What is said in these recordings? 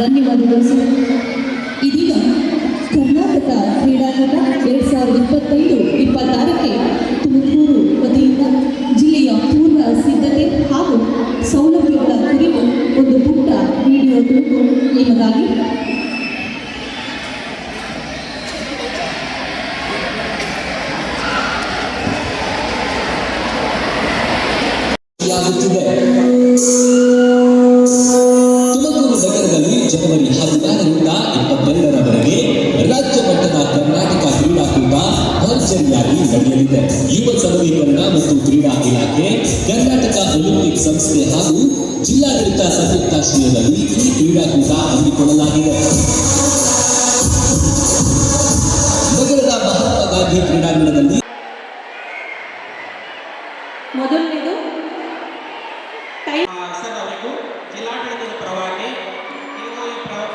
ಧನ್ಯವಾದಗಳು ಸರ್. ಇದೀಗ ಕರ್ನಾಟಕ ಕ್ರೀಡಾಕೂಟ 2025-26ಕ್ಕೆ ತುಮಕೂರು ವತಿಯಿಂದ ಜಿಲ್ಲೆಯ ಪೂರ್ವ ಸಿದ್ಧತೆ ಹಾಗೂ ಸೌಲಭ್ಯಗಳ ಕುರಿತು ಒಂದು ಪುಟ್ಟ ವಿಡಿಯೋ ತುಣುಕು ನಿಮಗಾಗಿ. ತುಮಕೂರು ನಗರದಲ್ಲಿ ಜನವರಿ 16ರಿಂದ 22ರವರೆಗೆ ರಾಜ್ಯ ಮಟ್ಟದ ಕರ್ನಾಟಕ ಕ್ರೀಡಾಕೂಟ ಭರ್ಜರಿಯಾಗಿ ನಡೆಯಲಿದೆ. ಯುವ ಸಬಲೀಕರಣ ಮತ್ತು ಕ್ರೀಡಾ ಇಲಾಖೆ, ಕರ್ನಾಟಕ ಒಲಿಂಪಿಕ್ ಸಂಸ್ಥೆ ಹಾಗೂ ಜಿಲ್ಲಾಡಳಿತ ಸಂಯುಕ್ತಾಶ್ರಯದಲ್ಲಿ ಈ ಕ್ರೀಡಾಕೂಟ ಹಮ್ಮಿಕೊಳ್ಳಲಾಗಿದೆ. ನಗರದ ಮಹಾತ್ಮ ಗಾಂಧಿ ಕ್ರೀಡಾಂಗಣದಲ್ಲಿ ಮೊದಲನೇದು ಸರ್ ಅವರಿಗೂ ಜಿಲ್ಲಾಡಳಿತದ ಪರವಾಗಿ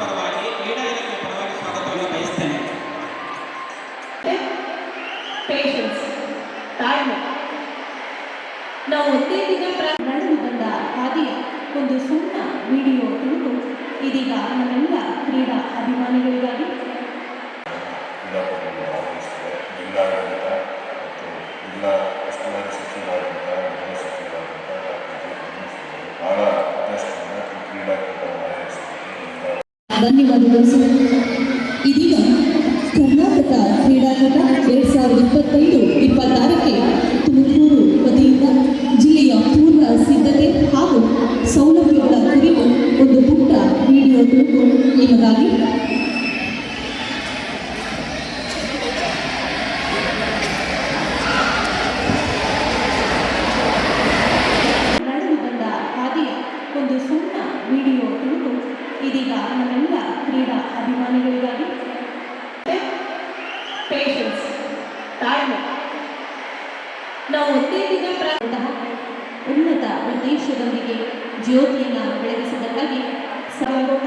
ಪರವಾಗಿ ಕ್ರೀಡಾ ಇಲಾಖೆ ಪರವಾಗಿ ಸ್ವಾಗತವನ್ನು ಬಯಸ್ತೇನೆ. ಪೇಷನ್ಸ್, ತಾಳ್ಮೆ. ನಾವು ಒಂದೇ ದಿನ ನಡೆದು ಬಂದ ಹಾದಿಯ ಒಂದು ಸಣ್ಣ ವಿಡಿಯೋ ತುಣುಕು ಇದೀಗ ನಮ್ಮೆಲ್ಲ ಕ್ರೀಡಾ ಅಭಿಮಾನಿಗಳಿಗಾಗಿ. ಜಿಲ್ಲಾಡಳಿತ ಮತ್ತು ಜಿಲ್ಲಾ ಉಸ್ತುವಾರಿ ಸಚಿವರಾದಂಥ ಬಹಳ ಪ್ರತಿಷ್ಠೆಯಿಂದ ಕ್ರೀಡಾಕೂಟವನ್ನು ಆಯೋಜಿಸಿದ್ದಕ್ಕೆ ಧನ್ಯವಾದಗಳು ಸರ್. ಇದೀಗ ಕರ್ನಾಟಕ ಕ್ರೀಡಾಕೂಟ 2025-26ಕ್ಕೆ ತುಮಕೂರು ವತಿಯಿಂದ ಜಿಲ್ಲೆಯ ಪೂರ್ವ ಸಿದ್ಧತೆ ಹಾಗೂ ಸೌಲಭ್ಯಗಳ ಕುರಿತು ಒಂದು ಪುಟ್ಟ ವಿಡಿಯೋ ತುಣುಕು ನಿಮಗಾಗಿ. ನಡೆದು ಬಂದ ಹಾದಿಯ ಒಂದು ಸಣ್ಣ ವಿಡಿಯೋ ತುಣುಕು ಇದೀಗ ನಮ್ಮೆಲ್ಲ ಕ್ರೀಡಾ ಅಭಿಮಾನಿಗಳಿಗಾಗಿ. ಪೇಷನ್ಸ್, ತಾಳ್ಮೆ. ನಾವು ಒಂದೇ ದಿನ ಉನ್ನತ ಉದ್ದೇಶದೊಂದಿಗೆ ಜ್ಯೋತಿಯನ್ನು ಬೆಳಗಿಸಿದ್ದಕ್ಕಾಗಿ ಸಭಾಗೋಣ.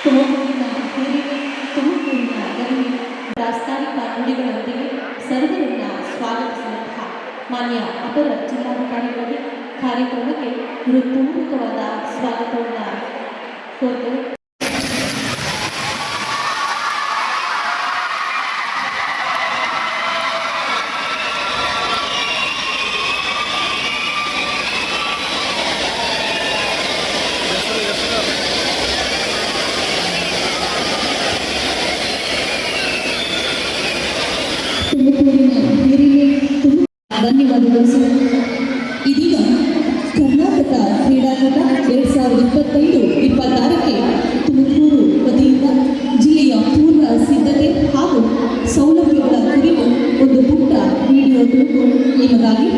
ತುಮಕೂರಿನ ಹಿರಿಮೆ, ತುಮಕೂರಿನ ಗರಿಮೆ, ಪ್ರಾಸ್ತಾವಿಕ ನುಡಿಗಳೊಂದಿಗೆ ಸರ್ವರನ್ನ ಸ್ವಾಗತಿಸಿದಂತಹ ಮಾನ್ಯ ಅಪರ ಜಿಲ್ಲಾಧಿಕಾರಿಗಳಿಗೆ ಕಾರ್ಯಕ್ರಮಕ್ಕೆ ಹೃತ್ಪೂರ್ವಕವಾದ ಸ್ವಾಗತವನ್ನು ಕೋರ್ತೇವೆ. ಧನ್ಯವಾದಗಳು ಸರ್. ಇದೀಗ ಕರ್ನಾಟಕ ಕ್ರೀಡಾಕೂಟ 2025-26ಕ್ಕೆ ತುಮಕೂರು ವತಿಯಿಂದ ಜಿಲ್ಲೆಯ ಪೂರ್ವ ಸಿದ್ಧತೆ ಹಾಗೂ ಸೌಲಭ್ಯಗಳ ಕುರಿತು ಒಂದು ಪುಟ್ಟ ವಿಡಿಯೋ ತುಣುಕು ನಿಮಗಾಗಿ.